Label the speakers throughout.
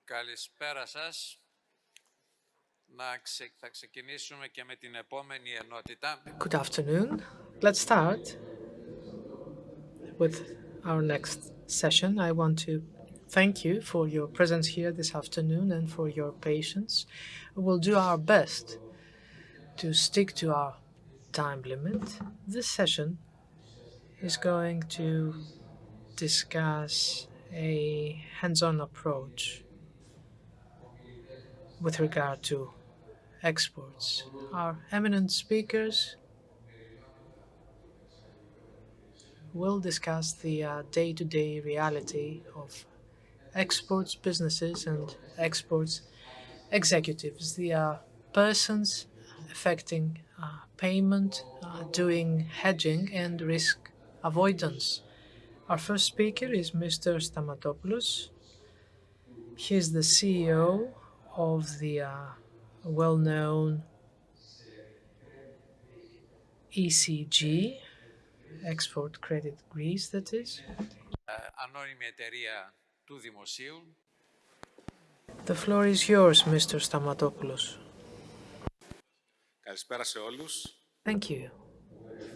Speaker 1: Καλησπέρα σας. Θα ξεκινήσουμε και με την επόμενη ενότητα.
Speaker 2: Good afternoon. Let's start with our next session. I want to thank you for your presence here this afternoon and for your patience. We will do our best to stick to our time limit. This session is going to discuss a hands-on approach with regard to exports. Our eminent speakers will discuss the day-to-day reality of exports businesses and exports executives, the persons affecting payment, doing hedging and risk avoidance. Our first speaker is Mr. Stamatopoulos. He is the CEO of the well-known ECG, Export Credit Greece, that is.
Speaker 1: Ανώνυμη εταιρεία του Δημοσίου.
Speaker 2: The floor is yours, Mr. Stamatopoulos.
Speaker 3: Καλησπέρα σε όλους.
Speaker 2: Thank you.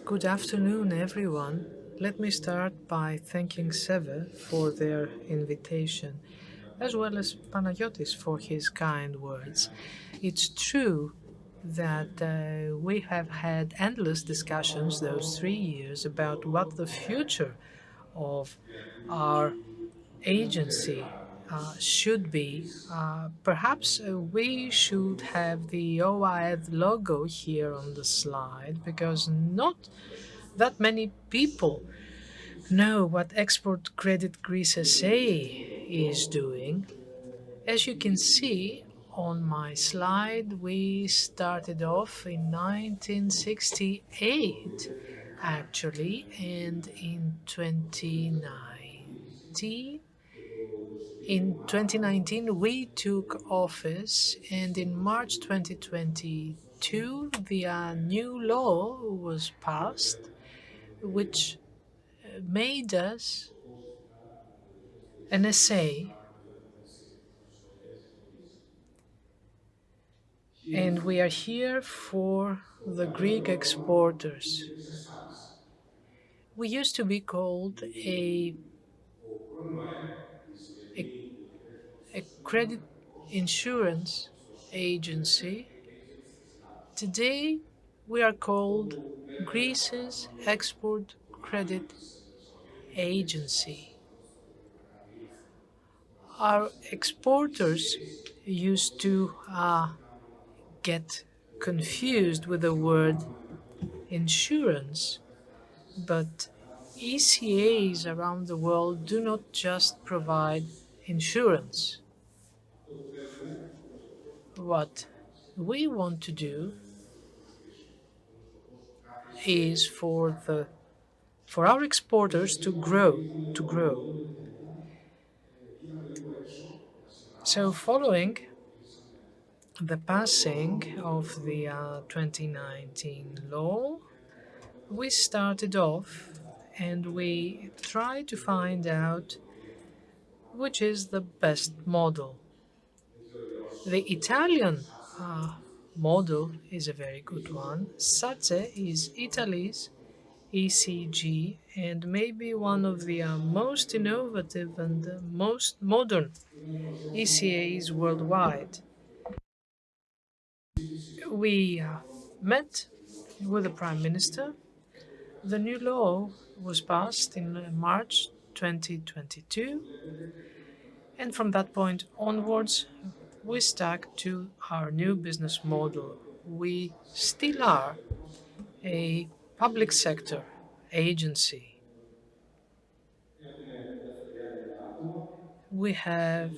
Speaker 2: Good afternoon, everyone. Let me start by thanking ΣΕΒΕ for their invitation, as well as Panagiotis for his kind words. It's true that we have had endless discussions those 3 years about what the future of our agency should be. Perhaps we should have the OIF logo here on the slide, because not that many people know what Export Credit Greece SA is doing. As you can see on my slide, we started off in 1968, actually, and in 2019 we took office, and in March 2022 the new law was passed, which made us an SA, and we are here for the Greek exporters. We used to be called a credit insurance agency. Today we are called Greece's Export Credit Agency. Our exporters used to get confused with the word insurance, but ECAs around the world do not just provide insurance. What we want to do is for our exporters to grow. So following the passing of the 2019 law, we started off and we tried to find out which is the best model. The Italian model is a very good one. SACE is Italy's ECG and maybe one of the most innovative and most modern ECAs worldwide. We met with the Prime Minister. The new law was passed in March 2022, and from that point onwards, we stuck to our new business model. We still are a public sector agency. We have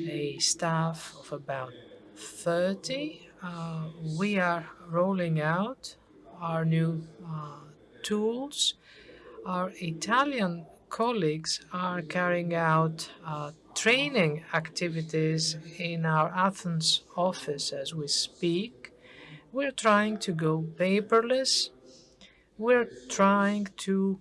Speaker 2: a staff of about 30. We are rolling out our new tools. Our Italian colleagues are carrying out training activities in our Athens office as we speak. We're trying to go paperless. We're trying to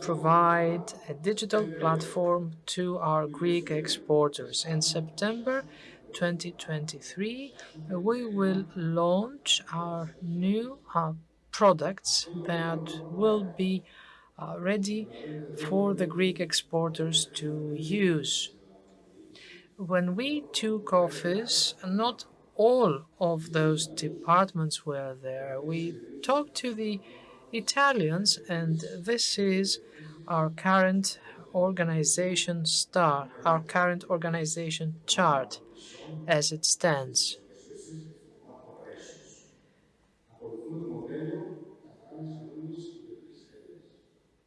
Speaker 2: provide a digital platform to our Greek exporters. In September 2023, we will launch our new products that will be ready for the Greek exporters to use. When we took office, not all of those departments were there. We talked to the Italians, and this is our current organization our current organization chart as it stands.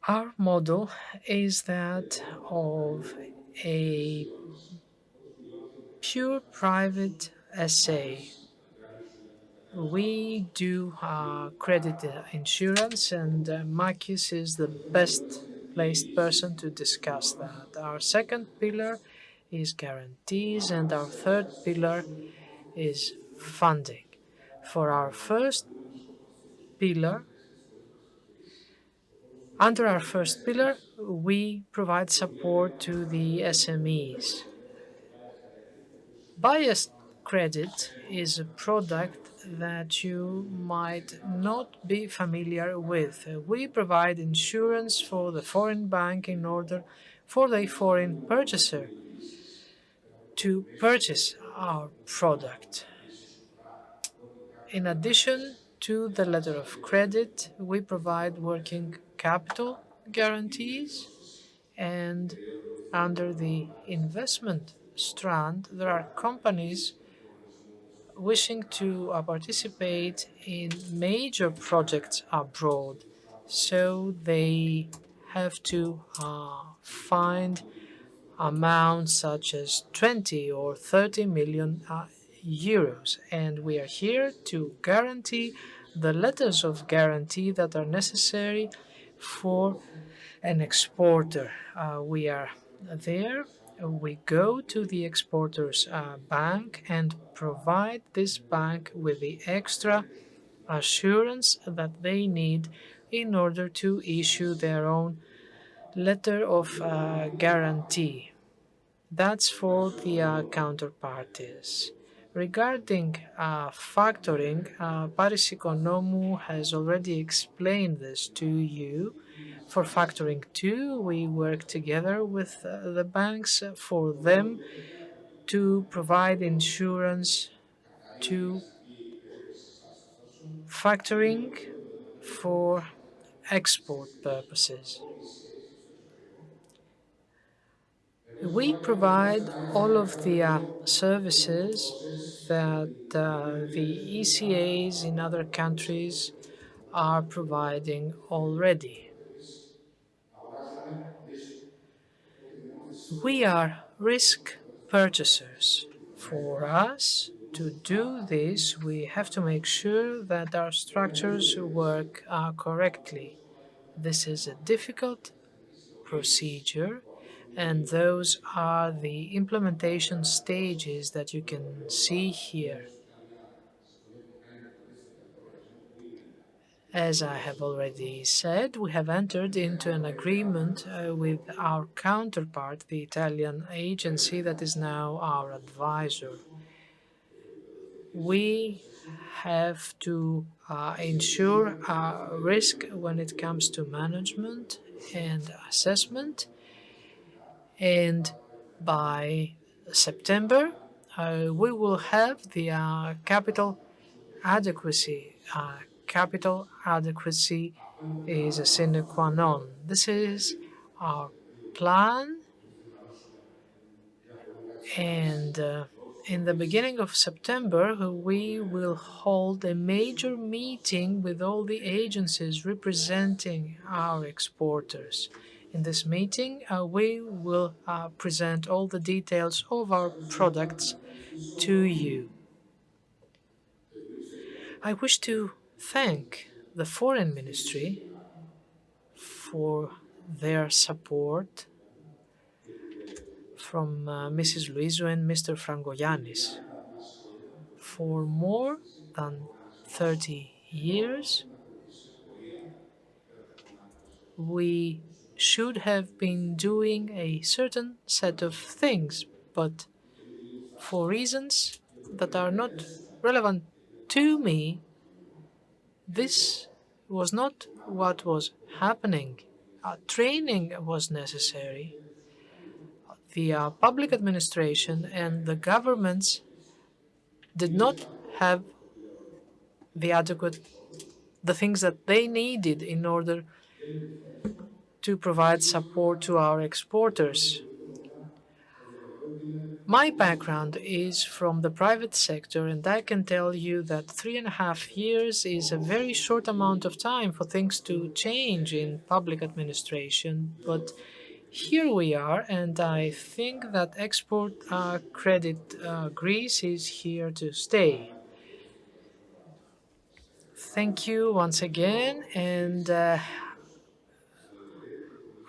Speaker 2: Our model is that of a pure private SA. We do credit insurance, and Makis is the best placed person to discuss that. Our second pillar is guarantees, and our third pillar is funding. For our first pillar, under our first pillar, we provide support to the SMEs. Biased credit is a product that you might not be familiar with. We provide insurance for the foreign bank in order for the foreign purchaser to purchase our product. In addition to the letter of credit, we provide working capital guarantees, and under the investment strand, there are companies wishing to participate in major projects abroad. So they have to find amounts such as 20 or 30 million euros. And we are here to guarantee the letters of guarantee that are necessary for an exporter. We are there. We go to the exporter's bank and provide this bank with the extra assurance that they need in order to issue their own letter of guarantee. That's for the counterparties. Regarding factoring, Paris Economou has already explained this to you. For factoring too, we work together with the banks for them to provide insurance to factoring for export purposes. We provide all of the services that the ECAs in other countries are providing already. We are risk purchasers. For us to do this, we have to make sure that our structures work correctly. This is a difficult procedure, and those are the implementation stages that you can see here. As I have already said, we have entered into an agreement with our counterpart, the Italian agency that is now our advisor. We have to ensure risk when it comes to management and assessment, and by September we will have the capital adequacy. Capital adequacy is a sine qua non. This is our plan, and in the beginning of September, we will hold a major meeting with all the agencies representing our exporters. In this meeting, we will present all the details of our products to you. I wish to thank the Foreign Ministry for their support from Mrs. Luizou and Mr. Frangoyannis. For more than 30 years, we should have been doing a certain set of things, but for reasons that are not relevant to me, this was not what was happening. Training was necessary. The public administration and the governments did not have the things that they needed in order to provide support to our exporters. My background is from the private sector, and I can tell you that 3.5 years is a very short amount of time for things to change in public administration. But here we are, and I think that export credit Greece is here to stay. Thank you once again, and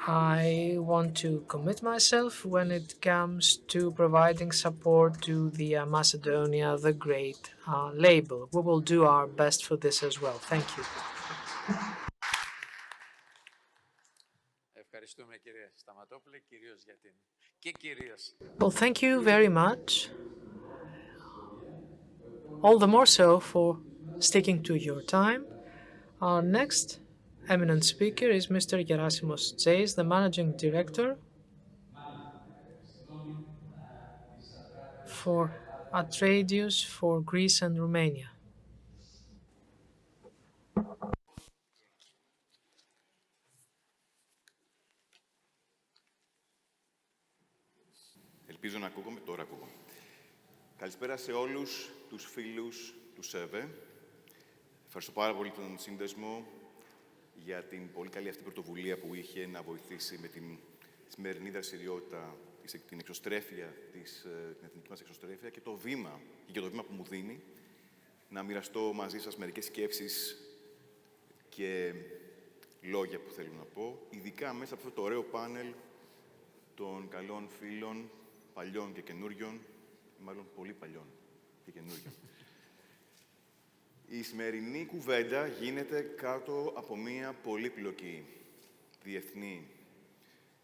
Speaker 2: I want to commit myself when it comes to providing support to the Macedonia the Great label. We will do our best for this as well. Thank you.
Speaker 1: Ευχαριστούμε κύριε Σταματόπουλε, κυρίως για την... και κυρίως.
Speaker 2: Well, thank you very much. All the more so for sticking to your time. Our next eminent speaker is Mr. Gerasimos Tseis, the Managing Director for Atradius for Greece and Romania.
Speaker 3: Ελπίζω να ακούγομαι, τώρα ακούγομαι. Καλησπέρα σε όλους τους φίλους του ΣΕΒΕ. Ευχαριστώ πάρα πολύ τον Σύνδεσμο για την πολύ καλή αυτή πρωτοβουλία που είχε να βοηθήσει με την σημερινή δραστηριότητα, την εξωστρέφεια, την εθνική μας εξωστρέφεια και το βήμα, και το βήμα που μου δίνει, να μοιραστώ μαζί σας μερικές σκέψεις και λόγια που θέλω να πω, ειδικά μέσα από αυτό το ωραίο πάνελ των καλών φίλων, παλιών και καινούριων, μάλλον πολύ παλιών και καινούριων. Η σημερινή κουβέντα γίνεται κάτω από μία πολύπλοκη διεθνή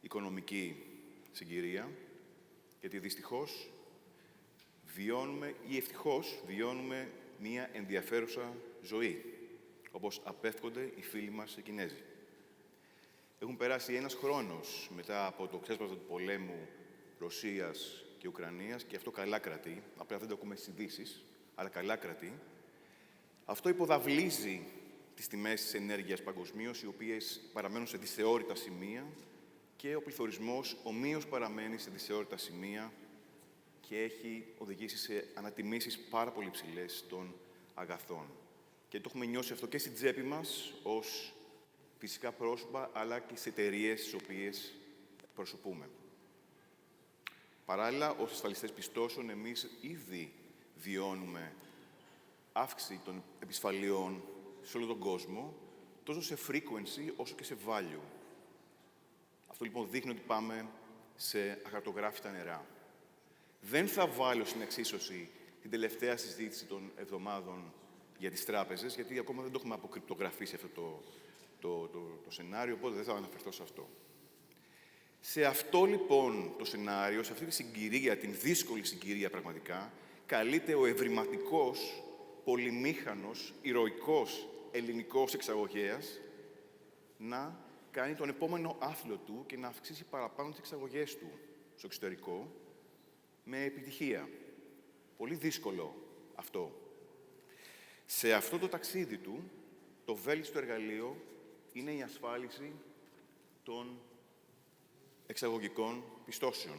Speaker 3: οικονομική συγκυρία, γιατί δυστυχώς βιώνουμε ή ευτυχώς βιώνουμε μία ενδιαφέρουσα ζωή, όπως απέφχονται οι φίλοι μας οι Κινέζοι. Έχουν περάσει ένας χρόνος μετά από το ξέσπασμα του πολέμου Ρωσίας και Ουκρανίας και αυτό καλά κρατεί, απλά δεν το ακούμε στις ειδήσεις, αλλά καλά κρατεί. Αυτό υποδαβλίζει τις τιμές της ενέργειας παγκοσμίως, οι οποίες παραμένουν σε δυσθεώρητα σημεία και ο πληθωρισμός ομοίως παραμένει σε δυσθεώρητα σημεία και έχει οδηγήσει σε ανατιμήσεις πάρα πολύ ψηλές των αγαθών. Και το έχουμε νιώσει αυτό και στην τσέπη μας ως φυσικά πρόσωπα, αλλά και στις εταιρείες τις οποίες προσωπούμε. Παράλληλα, ως ασφαλιστές πιστώσεων, εμείς ήδη βιώνουμε αύξηση των επισφαλιών σε όλο τον κόσμο, τόσο σε frequency όσο και σε value. Αυτό λοιπόν δείχνει ότι πάμε σε αχαρτογράφητα νερά. Δεν θα βάλω στην εξίσωση την τελευταία συζήτηση των εβδομάδων για τις τράπεζες, γιατί ακόμα δεν το έχουμε αποκρυπτογραφήσει αυτό το σενάριο, οπότε δεν θα αναφερθώ σε αυτό. Σε αυτό λοιπόν το σενάριο, σε αυτή τη συγκυρία, την δύσκολη συγκυρία πραγματικά, καλείται ο ευρηματικός, πολυμήχανος, ηρωικός ελληνικός εξαγωγέας να κάνει τον επόμενο άθλο του και να αυξήσει παραπάνω τις εξαγωγές του στο εξωτερικό με επιτυχία. Πολύ δύσκολο αυτό. Σε αυτό το ταξίδι του, το βέλτιστο εργαλείο είναι η ασφάλιση των εξαγωγικών πιστώσεων,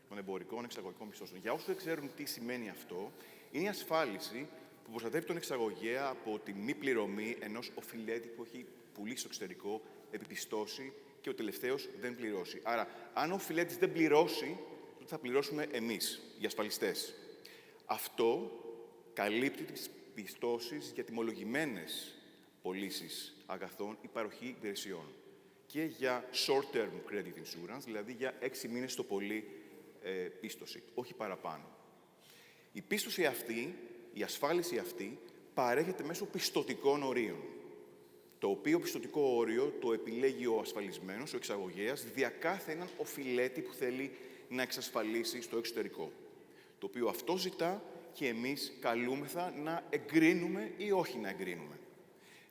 Speaker 3: των εμπορικών εξαγωγικών πιστώσεων. Για όσους δεν ξέρουν τι σημαίνει αυτό, είναι η ασφάλιση που προστατεύει τον εξαγωγέα από τη μη πληρωμή ενός οφειλέτη που έχει πουλήσει στο εξωτερικό, επιπιστώσει και ο τελευταίος δεν πληρώσει. Άρα, αν ο οφειλέτης δεν πληρώσει, τότε θα πληρώσουμε εμείς, οι ασφαλιστές. Αυτό καλύπτει τις πιστώσεις για τιμολογημένες πωλήσεις αγαθών ή παροχή υπηρεσιών και για short-term credit insurance, δηλαδή για 6 μήνες το πολύ πίστοση, όχι παραπάνω. Η πίστοση αυτή, η ασφάλιση αυτή, παρέχεται μέσω πιστωτικών ορίων. το οποίο πιστωτικό όριο το επιλέγει ο ασφαλισμένος, ο εξαγωγέας, δια κάθε έναν οφειλέτη που θέλει να εξασφαλίσει στο εξωτερικό, το οποίο αυτό ζητά και εμείς καλούμεθα να εγκρίνουμε ή όχι να εγκρίνουμε.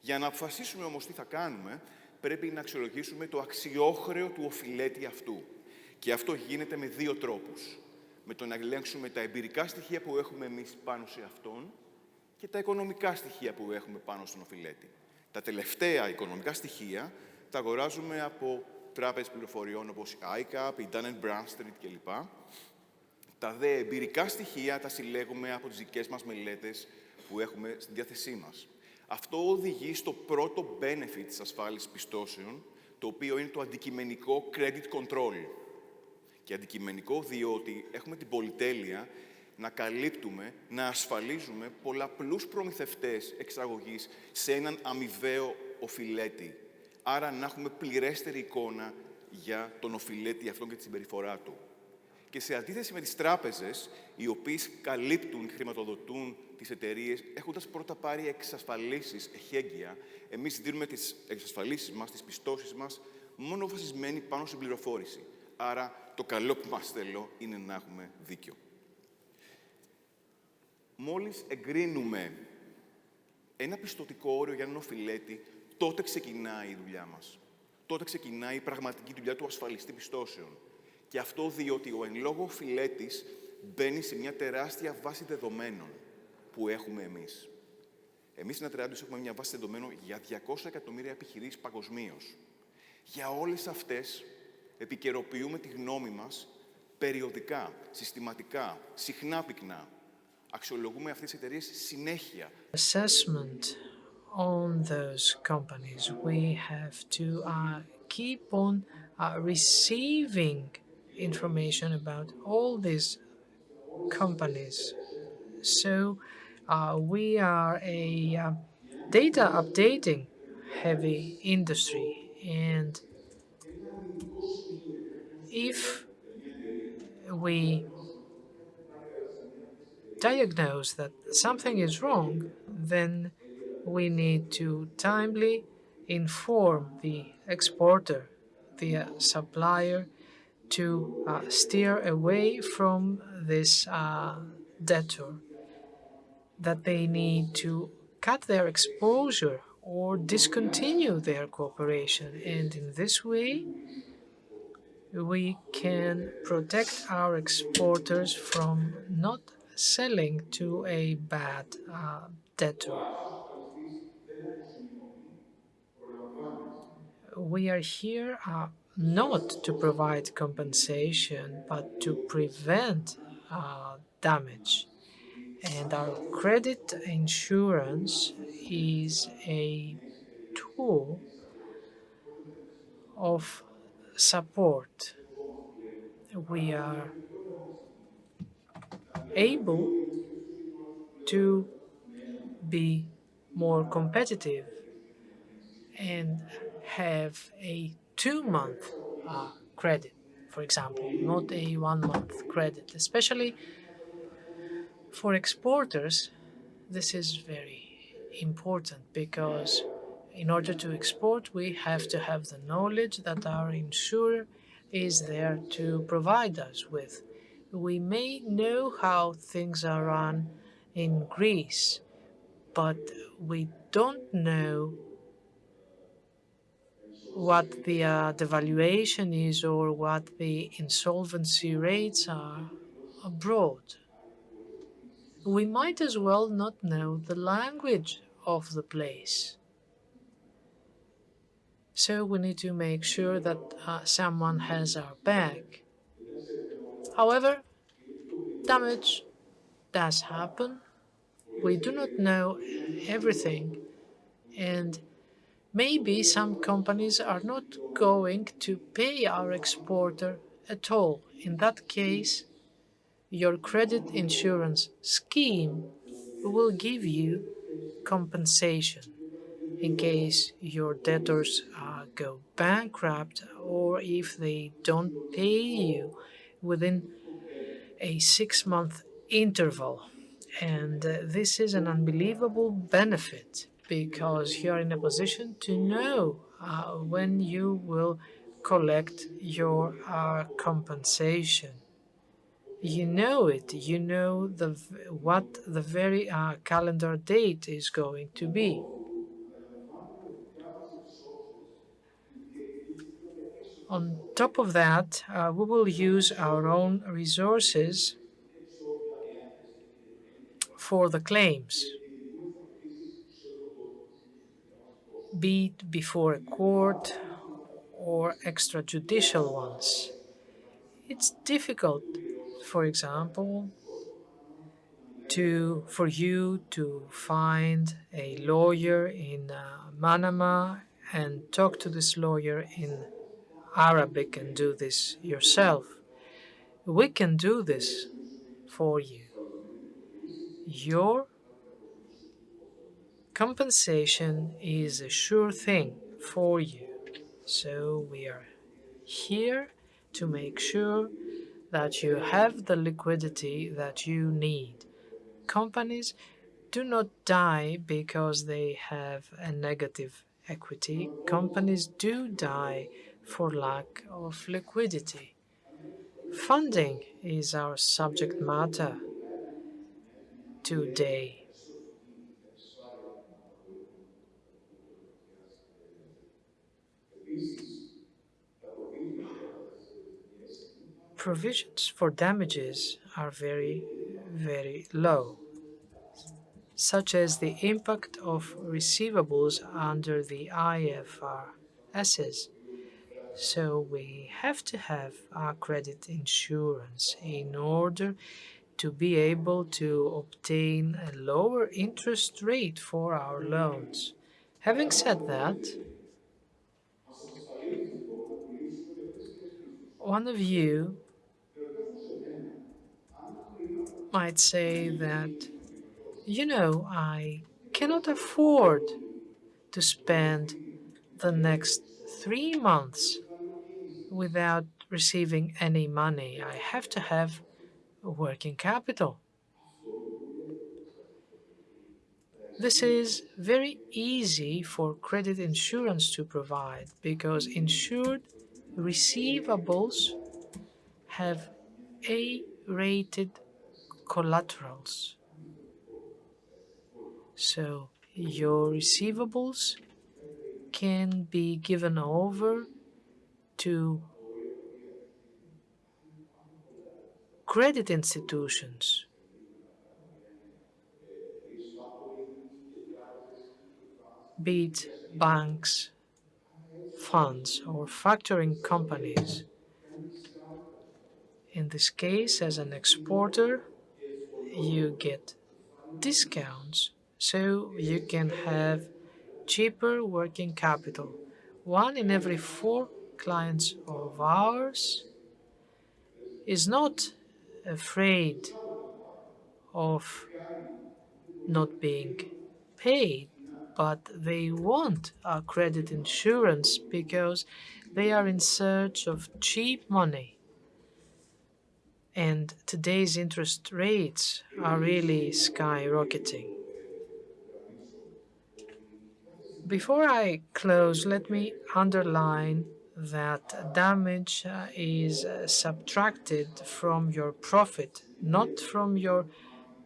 Speaker 3: Για να αποφασίσουμε όμως τι θα κάνουμε, πρέπει να αξιολογήσουμε το αξιόχρεο του οφειλέτη αυτού. Και αυτό γίνεται με δύο τρόπους. Με το να ελέγξουμε τα εμπειρικά στοιχεία που έχουμε εμείς πάνω σε αυτόν και τα οικονομικά στοιχεία που έχουμε πάνω στον οφειλέτη. Τα τελευταία οικονομικά στοιχεία τα αγοράζουμε από τράπεζες πληροφοριών όπως η ICAP, η Dun & Bradstreet κλπ. Τα δε εμπειρικά στοιχεία τα συλλέγουμε από τις δικές μας μελέτες που έχουμε στη διάθεσή μας. Αυτό οδηγεί στο πρώτο benefit της ασφάλισης πιστώσεων, το οποίο είναι το αντικειμενικό credit control. Και αντικειμενικό διότι έχουμε την πολυτέλεια να καλύπτουμε, να ασφαλίζουμε πολλαπλούς προμηθευτές εξαγωγής σε έναν αμοιβαίο οφειλέτη. Άρα να έχουμε πληρέστερη εικόνα για τον οφειλέτη αυτόν και τη συμπεριφορά του. Και σε αντίθεση με τις τράπεζες, οι οποίες καλύπτουν, χρηματοδοτούν τις εταιρείες, έχοντας πρώτα πάρει εξασφαλίσεις εχέγγυα, εμείς δίνουμε τις εξασφαλίσεις μας, τις πιστώσεις μας, μόνο βασισμένοι πάνω στην πληροφόρηση. Άρα, το καλό που μας θέλω είναι να έχουμε δίκιο. Μόλις εγκρίνουμε ένα πιστωτικό όριο για έναν οφειλέτη, τότε ξεκινάει η δουλειά μας. Τότε ξεκινάει η πραγματική δουλειά του ασφαλιστή πιστώσεων. Και αυτό διότι ο εν λόγω οφειλέτης μπαίνει σε μια τεράστια βάση δεδομένων που έχουμε εμείς. Εμείς στην Ατρεάντους έχουμε μια βάση δεδομένων για 200 εκατομμύρια επιχειρήσεις παγκοσμίως. Για όλες αυτές επικαιροποιούμε τη γνώμη μας περιοδικά, συστηματικά, συχνά πυκνά. Αξιολογούμε αυτές τις εταιρείες συνέχεια.
Speaker 2: Assessment on those companies. We have to keep on receiving information about all these companies. So we are a data updating heavy industry, and if we diagnose that something is wrong, then we need to timely inform the exporter, the supplier, to steer away from this debtor, that they need to cut their exposure or discontinue their cooperation. And in this way, we can protect our exporters from not selling to a bad debtor. We are here not to provide compensation, but to prevent damage. And our credit insurance is a tool of support. We are able to be more competitive and have a 2-month credit, for example, not a 1-month credit. Especially for exporters, this is very important because in order to export, we have to have the knowledge that our insurer is there to provide us with. We may know how things are run in Greece, but we don't know what the devaluation is or what the insolvency rates are abroad. We might as well not know the language of the place. So we need to make sure that someone has our back. However, damage does happen. We do not know everything, and maybe some companies are not going to pay our exporter at all. In that case, your credit insurance scheme will give you compensation in case your debtors go bankrupt or if they don't pay you within a 6-month interval. And this is an unbelievable benefit because you're in a position to know when you will collect your compensation. You know it. You know what the very calendar date is going to be. On top of that, we will use our own resources for the claims, be it before a court or extrajudicial ones. It's difficult, for example, for you to find a lawyer in Manama and talk to this lawyer in Arabic and do this yourself. We can do this for you. Your compensation is a sure thing for you. So we are here to make sure that you have the liquidity that you need. Companies do not die because they have a negative equity. Companies do die for lack of liquidity. Funding is our subject matter today. Provisions for damages are very, very low, such as the impact of receivables under the IFRSs. So we have to have our credit insurance in order to be able to obtain a lower interest rate for our loans. Having said that, one of you might say that, I cannot afford to spend the next 3 months without receiving any money. I have to have working capital. This is very easy for credit insurance to provide because insured receivables have A-rated collaterals. So your receivables can be given over to credit institutions, be it banks, funds, or factoring companies. In this case, as an exporter, you get discounts so you can have cheaper working capital. 1 in every 4 clients of ours is not afraid of not being paid, but they want our credit insurance because they are in search of cheap money. And today's interest rates are really skyrocketing. Before I close, let me underline that damage is subtracted from your profit, not from your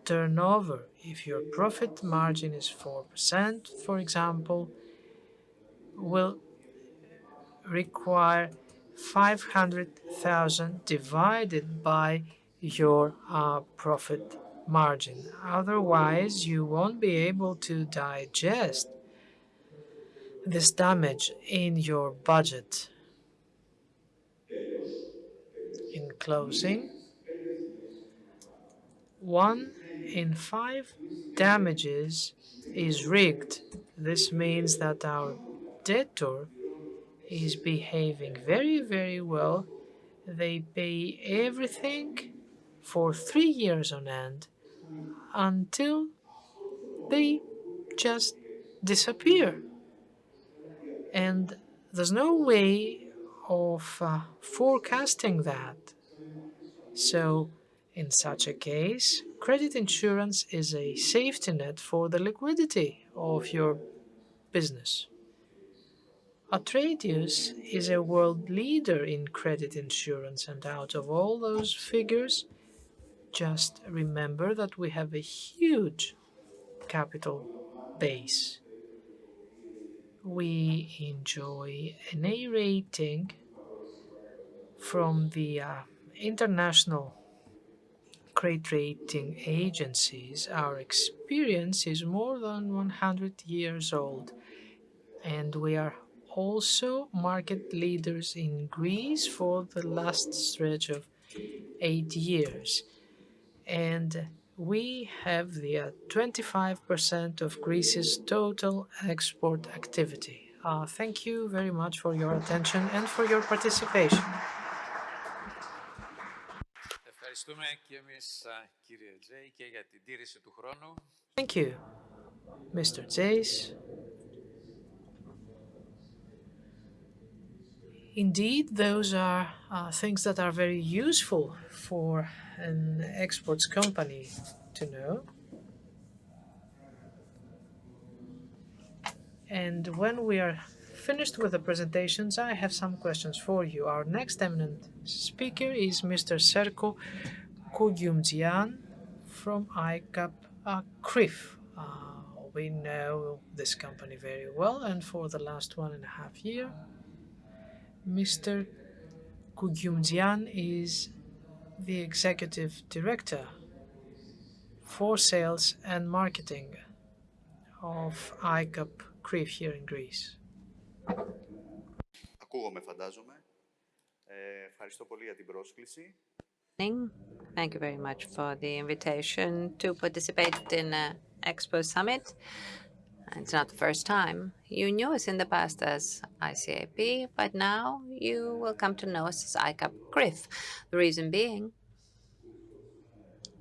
Speaker 2: turnover. If your profit margin is 4%, for example, will require 500,000 divided by your profit margin. Otherwise, you won't be able to digest this damage in your budget. In closing, 1 in 5 damages is rigged. This means that our debtor is behaving very, very well. They pay everything for 3 years on end until they just disappear. And there's no way of forecasting that. So, in such a case, Credit insurance is a safety net for the liquidity of your business. Atradius is a world leader in credit insurance, and out of all those figures, just remember that we have a huge capital base. We enjoy an A rating from the international credit rating agencies. Our experience is more than 100 years old, and we are also market leaders in Greece for the last stretch of 8 years. And we have the 25% of Greece's total export activity. Thank you very much for your attention and for your participation.
Speaker 1: Ευχαριστούμε και εμείς, κύριε Τζέι, και για την τήρηση του χρόνου.
Speaker 2: Thank you, Mr. Jace. Indeed, those are things that are very useful for an exports company to know. And when we are finished with the presentations, I have some questions for you. Our next eminent speaker is Mr. Serko Kugyumdzian from ICAP CRIF. We know this company very well, and for the last 1.5 years, Mr. Kugyumdzian is the Executive Director for Sales and Marketing of ICAP CRIF here in Greece.
Speaker 4: Ακούγομαι, φαντάζομαι. Ευχαριστώ πολύ για την πρόσκληση.
Speaker 5: Thank you very much for the invitation to participate in Expo Summit. It's not the first time. You knew us in the past as ICAP, but now you will come to know us as ICAP CRIF. The reason being,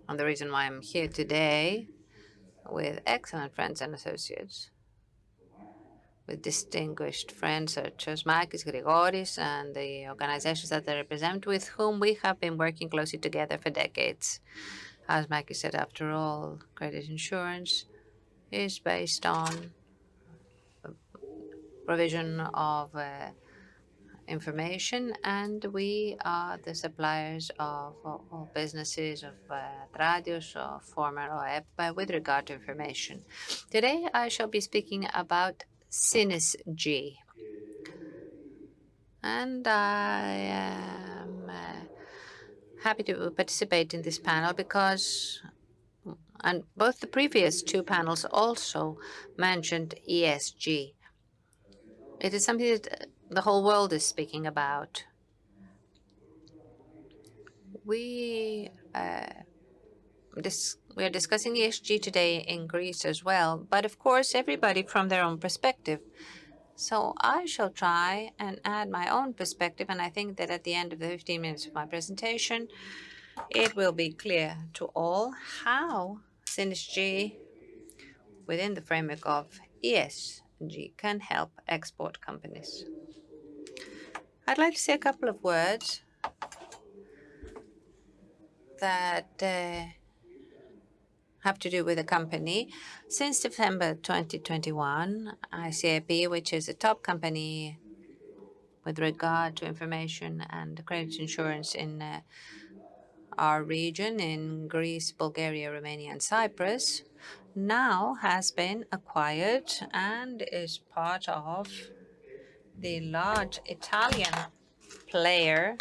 Speaker 5: and the reason why I'm here today with excellent friends and associates, with distinguished friends such as Makis Grigoris and the organizations that they represent, with whom we have been working closely together for decades. As Makis said, after all, credit insurance is based on provision of information, and we are the suppliers of all businesses of Atradius, or former OEP, with regard to information. Today, I shall be speaking about SYNES-G. And I am happy to participate in this panel because and both the previous two panels also mentioned ESG. It is something that the whole world is speaking about. We are discussing ESG today in Greece as well, but of course, everybody from their own perspective. So I shall try and add my own perspective, and I think that at the end of the 15 minutes of my presentation, it will be clear to all how SYNES-G, within the framework of ESG, can help export companies. I'd like to say a couple of words that have to do with the company. Since September 2021, ICAP, which is a top company with regard to information and credit insurance in our region, in Greece, Bulgaria, Romania, and Cyprus, now has been acquired and is part of the large Italian player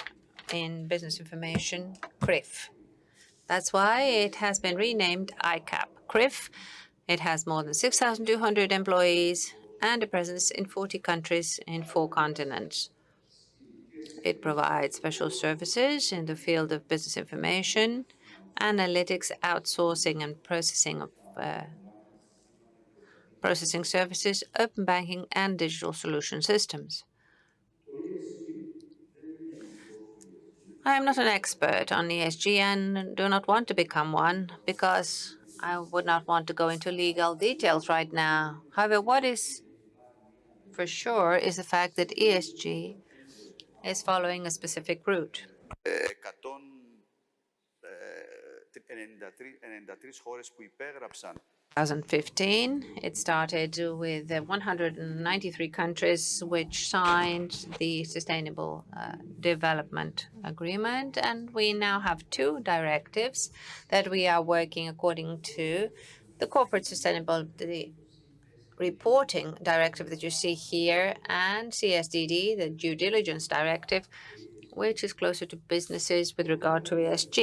Speaker 5: in business information, CRIF. That's why it has been renamed ICAP CRIF. It has more than 6,200 employees and a presence in 40 countries in 4 continents. It provides special services in the field of business information, analytics, outsourcing, and processing services, open banking, and digital solution systems. I am not an expert on ESG and do not want to become one because I would not want to go into legal details right now. However, what is for sure is the fact that ESG is following a specific route.
Speaker 4: 93 χώρες που υπέγραψαν
Speaker 5: 2015. It started with 193 countries which signed the Sustainable Development Agreement, and we now have 2 directives that we are working according to: the Corporate Sustainability Reporting Directive that you see here, and CSDD, the Due Diligence Directive, which is closer to businesses with regard to ESG.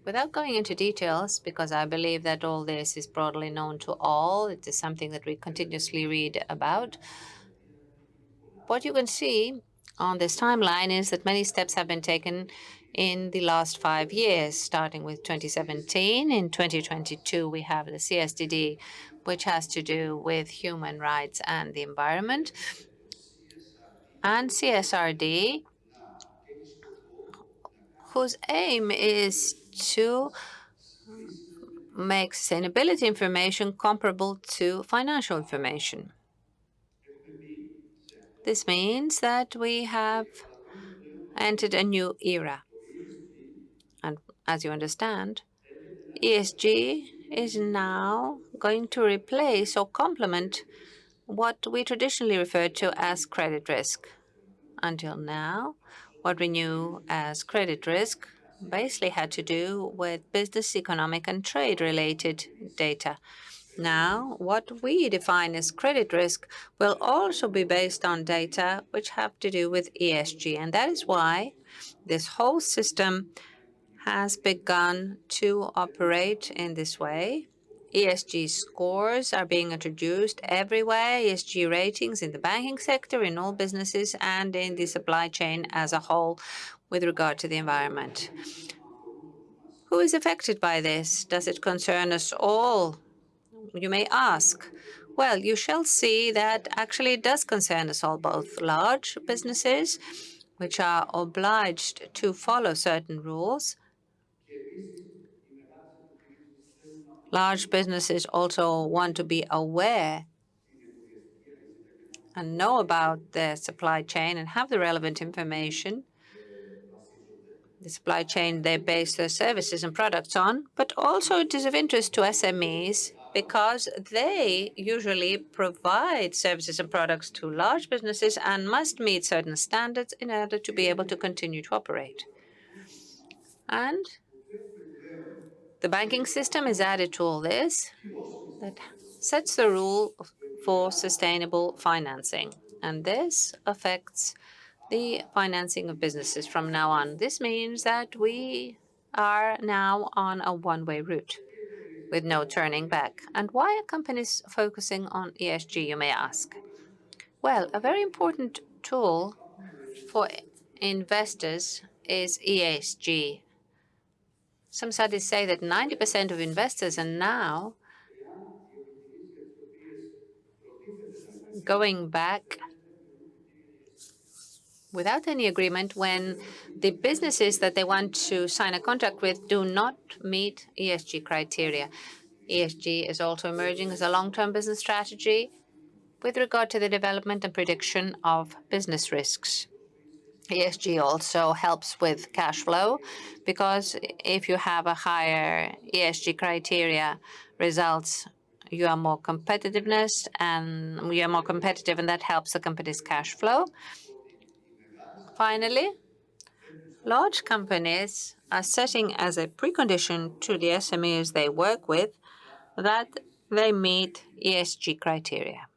Speaker 5: Without going into details, because I believe that all this is broadly known to all, it is something that we continuously read about. What you can see on this timeline is that many steps have been taken in the last 5 years, starting with 2017. In 2022, we have the CSDD, which has to do with human rights and the environment, and CSRD, whose aim is to make sustainability information comparable to financial information. This means that we have entered a new era. And as you understand, ESG is now going to replace or complement what we traditionally referred to as credit risk. Until now, what we knew as credit risk basically had to do with business, economic, and trade-related data. Now, what we define as credit risk will also be based on data which have to do with ESG, and that is why this whole system has begun to operate in this way. ESG scores are being introduced everywhere, ESG ratings in the banking sector, in all businesses, and in the supply chain as a whole with regard to the environment. Who is affected by this? Does it concern us all? You may ask. Well, you shall see that actually it does concern us all, both large businesses, which are obliged to follow certain rules. Large businesses also want to be aware and know about their supply chain and have the relevant information, the supply chain they base their services and products on. But also it is of interest to SMEs because they usually provide services and products to large businesses and must meet certain standards in order to be able to continue to operate. And the banking system is added to all this that sets the rule for sustainable financing. And this affects the financing of businesses from now on. This means that we are now on a one-way route with no turning back. And why are companies focusing on ESG, you may ask? Well, a very important tool for investors is ESG. Some studies say that 90% of investors are now going back without any agreement when the businesses that they want to sign a contract with do not meet ESG criteria. ESG is also emerging as a long-term business strategy with regard to the development and prediction of business risks. ESG also helps with cash flow because if you have a higher ESG criteria results, you are more competitiveness and you are more competitive, and that helps the company's cash flow. Finally, large companies are setting as a precondition to the SMEs they work with that they meet ESG criteria.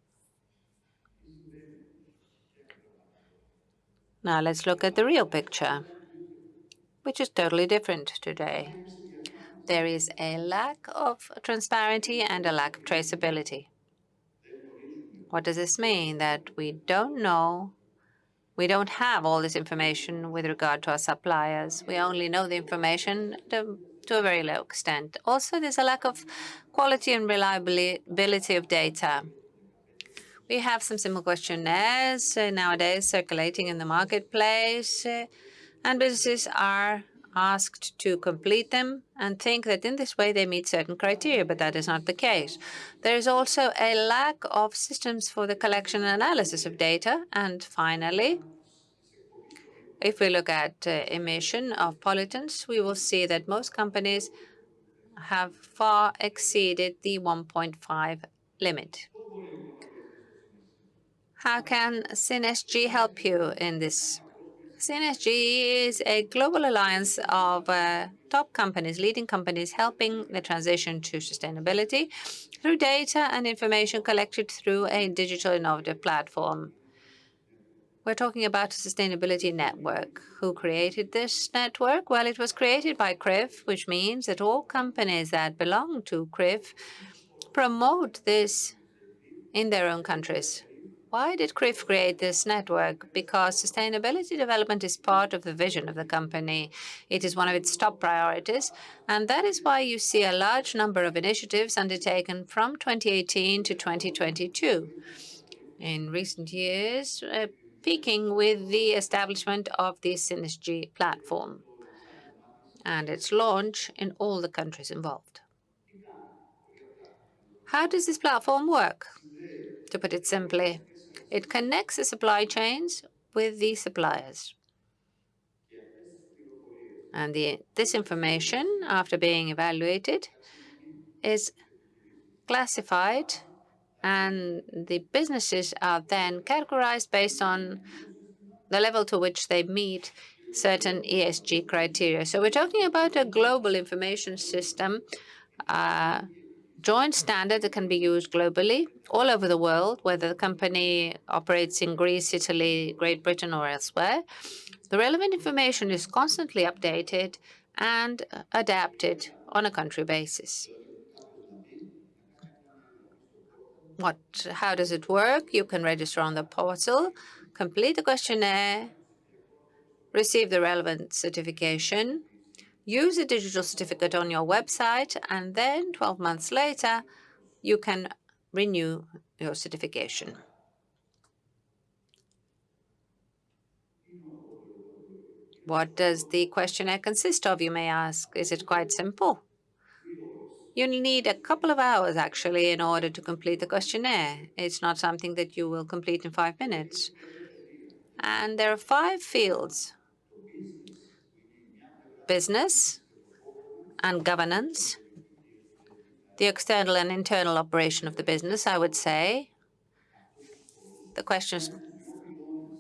Speaker 5: Now let's look at the real picture, which is totally different today. There is a lack of transparency and a lack of traceability. What does this mean? That we don't have all this information with regard to our suppliers. We only know the information to a very low extent. Also, there's a lack of quality and reliability of data. We have some simple questionnaires nowadays circulating in the marketplace, and businesses are asked to complete them and think that in this way they meet certain criteria, but that is not the case. There is also a lack of systems for the collection and analysis of data. And finally, if we look at emission of pollutants, we will see that most companies have far exceeded the 1.5 limit. How can SYNESG help you in this? SYNESG is a global alliance of top companies, leading companies, helping the transition to sustainability through data and information collected through a digital innovative platform. We're talking about a sustainability network. Who created this network? Well, it was created by CRIF, which means that all companies that belong to CRIF promote this in their own countries. Why did CRIF create this network? Because sustainability development is part of the vision of the company. It is one of its top priorities, and that is why you see a large number of initiatives undertaken from 2018 to 2022. In recent years, peaking with the establishment of the SYNESG platform and its launch in all the countries involved. How does this platform work? To put it simply, it connects the supply chains with the suppliers. And this information, after being evaluated, is classified, and the businesses are then categorized based on the level to which they meet certain ESG criteria. So we're talking about a global information system, joint standard that can be used globally, all over the world, whether the company operates in Greece, Italy, Great Britain, or elsewhere. The relevant information is constantly updated and adapted on a country basis. How does it work? You can register on the portal, complete the questionnaire, receive the relevant certification, use a digital certificate on your website, and then 12 months later, you can renew your certification. What does the questionnaire consist of, you may ask? Is it quite simple? You need a couple of hours, actually, in order to complete the questionnaire. It's not something that you will complete in 5 minutes. And there are 5 fields: business and governance, the external and internal operation of the business, I would say. The questions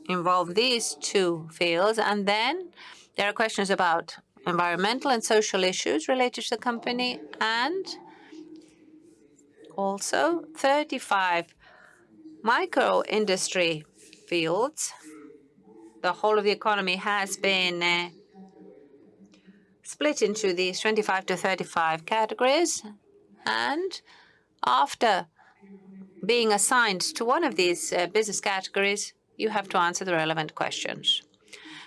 Speaker 5: involve these 2 fields. And then there are questions about environmental and social issues related to the company, and also 35 micro-industry fields. The whole of the economy has been split into these 25 to 35 categories. And after being assigned to one of these business categories, you have to answer the relevant questions.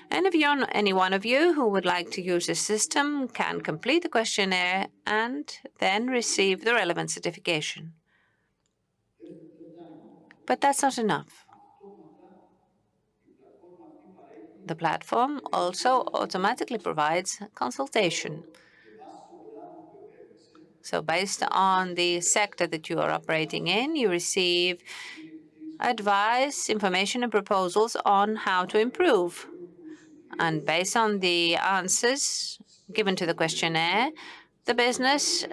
Speaker 5: Any one of you who would like to use this system can complete the questionnaire and then receive the relevant certification. But that's not enough. The platform also automatically provides consultation. So based on the sector that you are operating in, you receive advice, information, and proposals on how to improve. And based on the answers given to the questionnaire, the business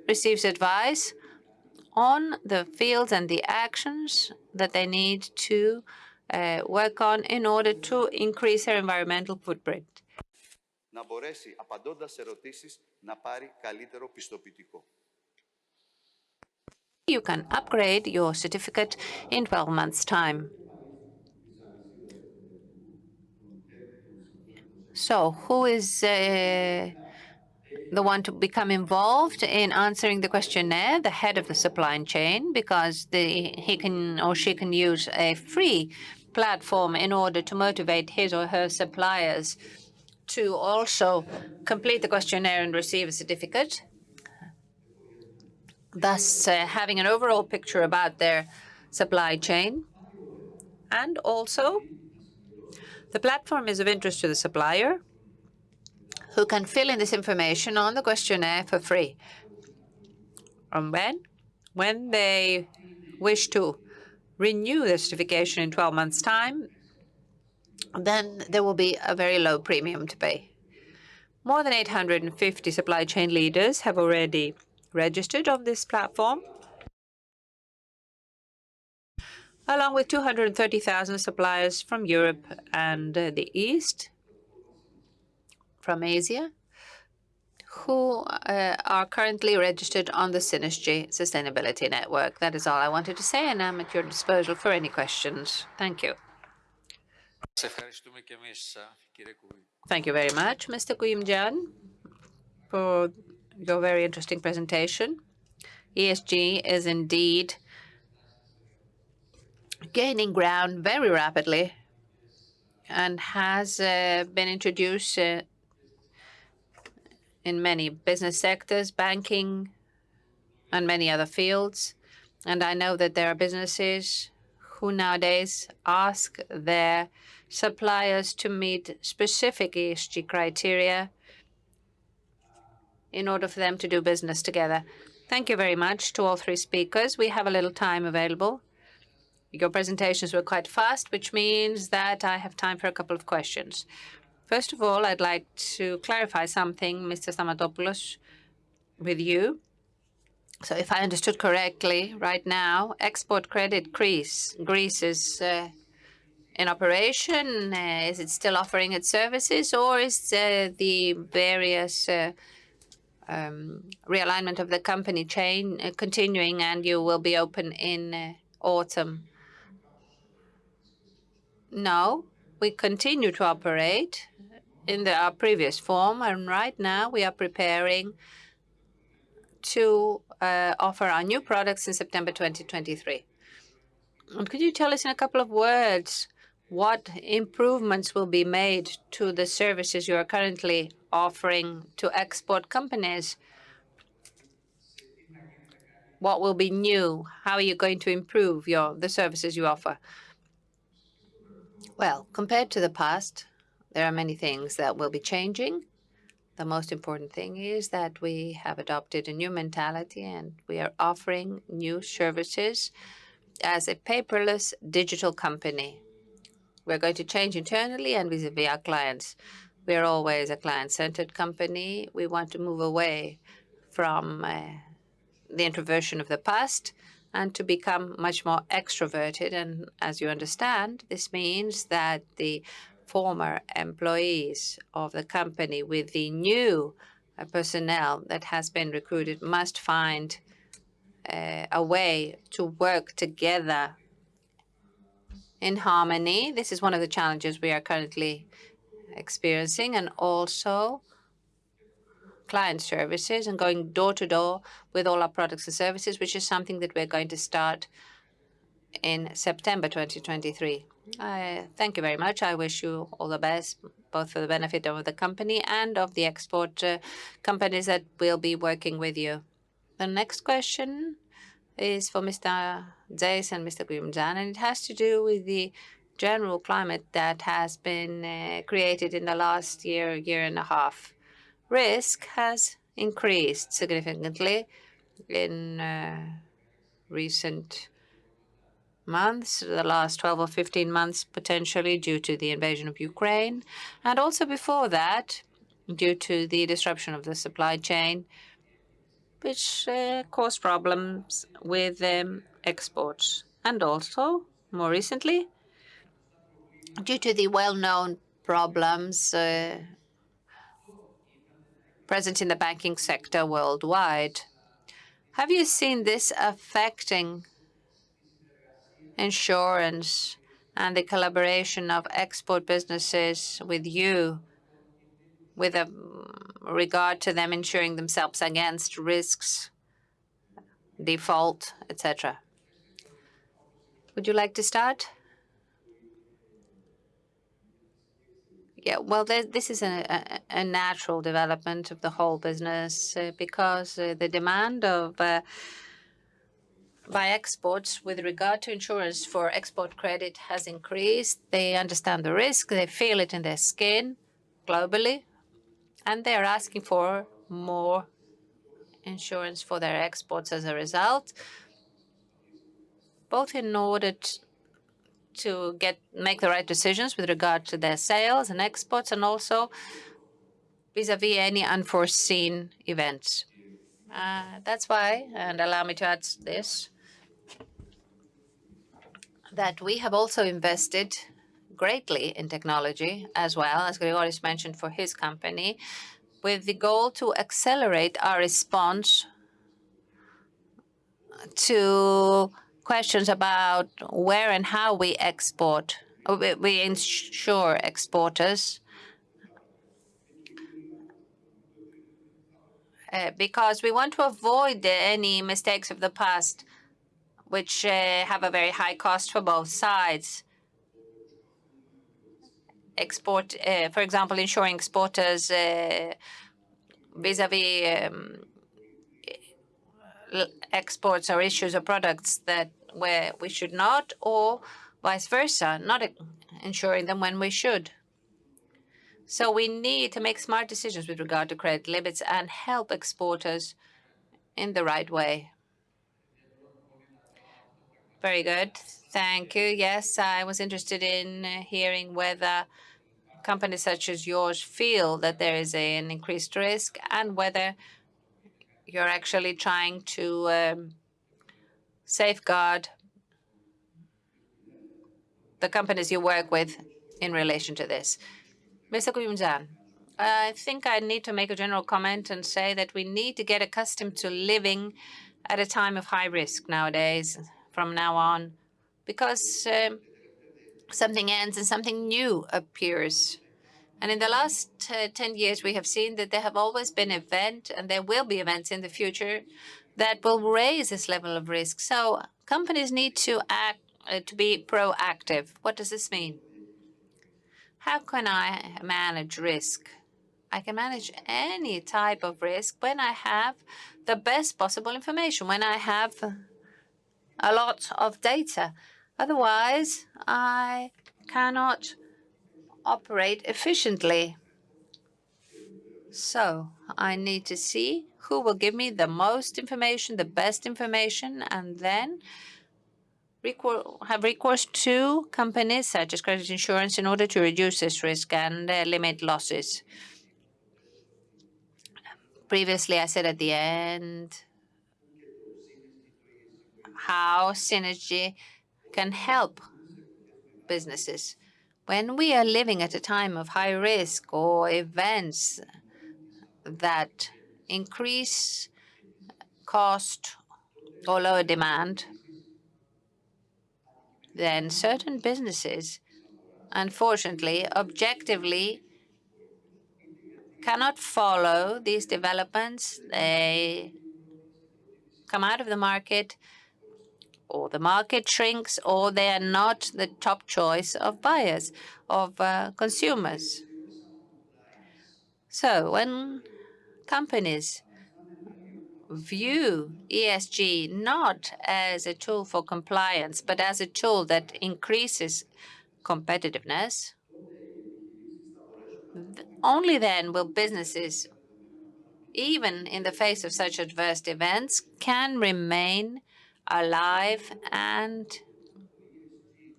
Speaker 5: receives advice on the fields and the actions that they need to work on in order to increase their environmental footprint.
Speaker 4: Να μπορέσει, απαντώντας σε ερωτήσεις, να πάρει καλύτερο πιστοποιητικό.
Speaker 5: You can upgrade your certificate in 12 months' time. So who is the one to become involved in answering the questionnaire? The head of the supply chain, because he can or she can use a free platform in order to motivate his or her suppliers to also complete the questionnaire and receive a certificate, thus having an overall picture about their supply chain. And also, the platform is of interest to the supplier, who can fill in this information on the questionnaire for free. And when they wish to renew the certification in 12 months' time, then there will be a very low premium to pay. More than 850 supply chain leaders have already registered on this platform, along with 230,000 suppliers from Europe and the East, from Asia, who are currently registered on the Synergy Sustainability Network. That is all I wanted to say, and I'm at your disposal for any questions. Thank you. Thank you very much, Mr. Kuyumjan, for your very interesting presentation. ESG is indeed gaining ground very rapidly and has been introduced in many business sectors, banking, and many other fields. And I know that there are businesses who nowadays ask their suppliers to meet specific ESG criteria in order for them to do business together. Thank you very much to all three speakers. We have a little time available. Your presentations were quite fast, which means that I have time for a couple of questions. First of all, I'd like to clarify something, Mr. Stamatopoulos, with you. So if I understood correctly, right now, export credit Greece is in operation. Is it still offering its services, or is the various realignment of the company chain continuing, and you will be open in autumn? No, we continue to operate in our previous form, and right now we are preparing to offer our new products in September 2023. And could you tell us in a couple of words what improvements will be made to the services you are currently offering to export companies? What will be new? How are you going to improve the services you offer? Well, compared to the past, there are many things that will be changing. The most important thing is that we have adopted a new mentality, and we are offering new services as a paperless digital company. We're going to change internally and vis-à-vis our clients. We are always a client-centered company. We want to move away from the introversion of the past and to become much more extroverted. And as you understand, this means that the former employees of the company with the new personnel that has been recruited must find a way to work together in harmony. This is one of the challenges we are currently experiencing, and also client services and going door to door with all our products and services, which is something that we're going to start in September 2023. Thank you very much. I wish you all the best, both for the benefit of the company and of the export companies that will be working with you. The next question is for Mr. Zeis and Mr. Kuyumjan, and it has to do with the general climate that has been created in the last year and a half. Risk has increased significantly in recent months, the last 12 or 15 months, potentially due to the invasion of Ukraine, and also before that, due to the disruption of the supply chain, which caused problems with exports. And also, more recently, due to the well-known problems present in the banking sector worldwide. Have you seen this affecting insurance and the collaboration of export businesses with you, with a regard to them insuring themselves against risks, default, etc.? Would you like to start? Yeah, well, this is a natural development of the whole business because the demand of by exports with regard to insurance for export credit has increased. They understand the risk, they feel it in their skin globally, and they are asking for more insurance for their exports as a result, both in order to make the right decisions with regard to their sales and exports, and also vis-à-vis any unforeseen events. That's why, and allow me to add this, that we have also invested greatly in technology as well, as Grigoris mentioned for his company, with the goal to accelerate our response to questions about where and how we export, we insure exporters, because we want to avoid any mistakes of the past, which have a very high cost for both sides. For example, insuring exporters vis-à-vis exports or issues of products that where we should not, or vice versa, not insuring them when we should. So we need to make smart decisions with regard to credit limits and help exporters in the right way. Very good. Thank you. Yes, I was interested in hearing whether companies such as yours feel that there is an increased risk and whether you're actually trying to safeguard the companies you work with in relation to this. Mr. Kuyumzan, I think I need to make a general comment and say that we need to get accustomed to living at a time of high risk nowadays, from now on, because something ends and something new appears. And in the last 10 years, we have seen that there have always been events, and there will be events in the future that will raise this level of risk. So companies need to act, to be proactive. What does this mean? How can I manage risk? I can manage any type of risk when I have the best possible information, when I have a lot of data. Otherwise, I cannot operate efficiently. So I need to see who will give me the most information, the best information, and then have recourse to companies such as credit insurance in order to reduce this risk and limit losses. Previously, I said at the end how synergy can help businesses. When we are living at a time of high risk or events that increase cost or lower demand, then certain businesses, unfortunately, objectively, cannot follow these developments. They come out of the market, or the market shrinks, or they are not the top choice of buyers, of consumers. So when companies view ESG not as a tool for compliance, but as a tool that increases competitiveness, only then will businesses, even in the face of such adverse events, can remain alive and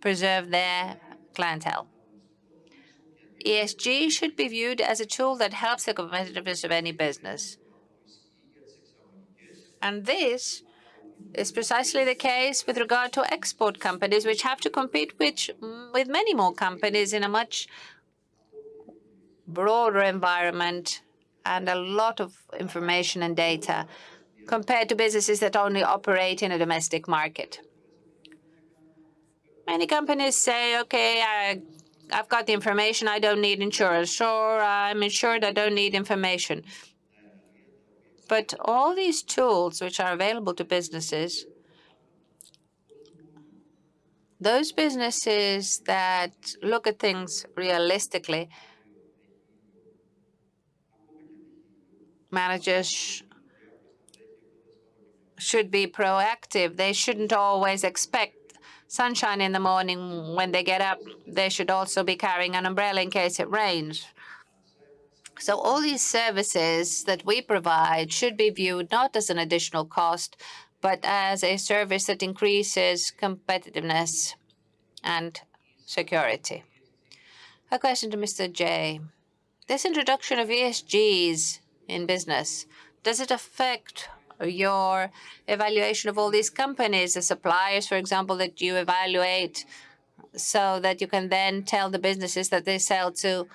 Speaker 5: preserve their clientele. ESG should be viewed as a tool that helps the competitiveness of any business. And this is precisely the case with regard to export companies, which have to compete with many more companies in a much broader environment and a lot of information and data compared to businesses that only operate in a domestic market. Many companies say, okay, I've got the information, I don't need insurance, or I'm insured, I don't need information. But all these tools which are available to businesses, those businesses that look at things realistically, managers should be proactive. They shouldn't always expect sunshine in the morning when they get up. They should also be carrying an umbrella in case it rains. So all these services that we provide should be viewed not as an additional cost, but as a service that increases competitiveness and security. A question to Mr. J. This introduction of ESGs in business, does it affect your evaluation of all these companies, the suppliers, for example, that you evaluate, so that you can then tell the businesses that they sell to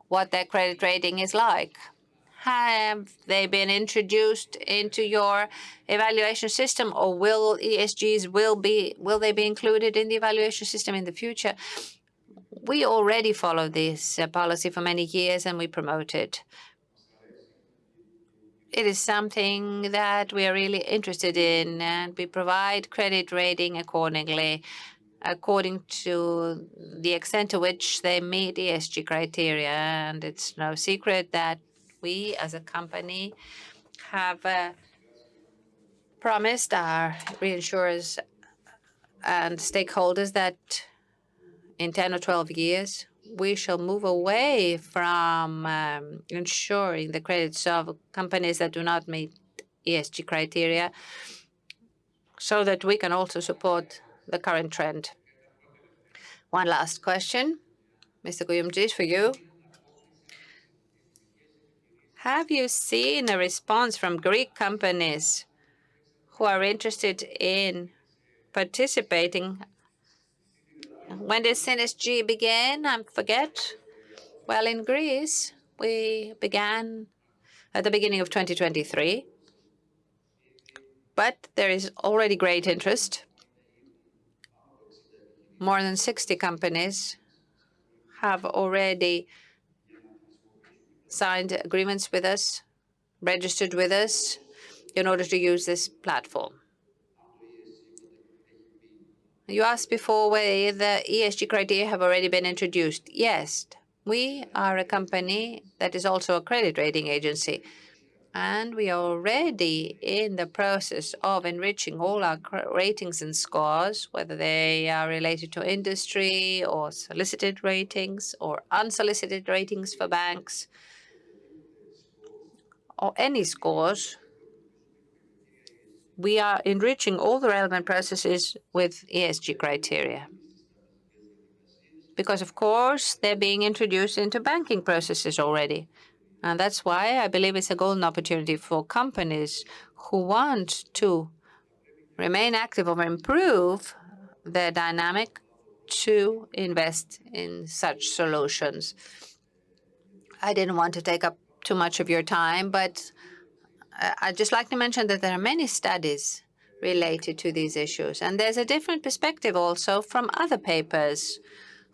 Speaker 5: what their credit rating is like? Have they been introduced into your evaluation system, or will will they be included in the evaluation system in the future? We already follow this policy for many years, and we promote it. It is something that we are really interested in, and we provide credit rating accordingly, according to the extent to which they meet ESG criteria. And it's no secret that we, as a company, have promised our reinsurers and stakeholders that in 10 or 12 years, we shall move away from insuring the credits of companies that do not meet ESG criteria, so that we can also support the current trend. One last question, Mr. Kuyumcis, for you. Have you seen a response from Greek companies who are interested in participating? When did SYNESG begin? I forget. Well, in Greece, we began at the beginning of 2023, but there is already great interest. More than 60 companies have already signed agreements with us, registered with us, in order to use this platform. You asked before whether the ESG criteria have already been introduced. Yes, we are a company that is also a credit rating agency, and we are already in the process of enriching all our ratings and scores, whether they are related to industry or solicited ratings or unsolicited ratings for banks, or any scores. We are enriching all the relevant processes with ESG criteria. Because, of course, they're being introduced into banking processes already. And that's why I believe it's a golden opportunity for companies who want to remain active or improve their dynamic to invest in such solutions. I didn't want to take up too much of your time, but I'd just like to mention that there are many studies related to these issues. And there's a different perspective also from other papers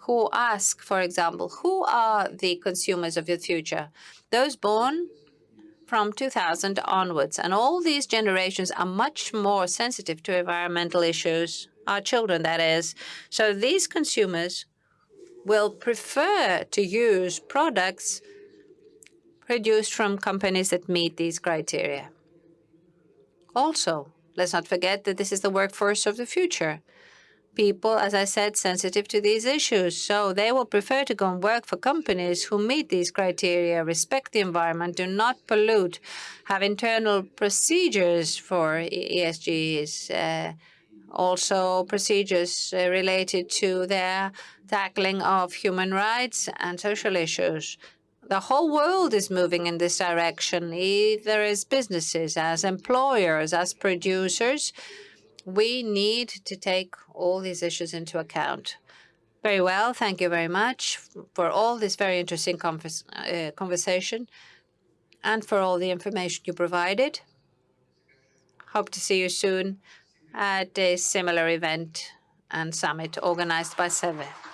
Speaker 5: who ask, for example, who are the consumers of the future? Those born from 2000 onwards. And all these generations are much more sensitive to environmental issues, our children, that is. So these consumers will prefer to use products produced from companies that meet these criteria. Also, let's not forget that this is the workforce of the future. People, as I said, sensitive to these issues. So they will prefer to go and work for companies who meet these criteria, respect the environment, do not pollute, have internal procedures for ESGs, also procedures related to their tackling of human rights and social issues. The whole world is moving in this direction, either as businesses, as employers, as producers. We need to take all these issues into account. Very well. Thank you very much for all this very interesting conversation and for all the information you provided. Hope to see you soon at a similar event and summit organized by ΣΕΒΕ.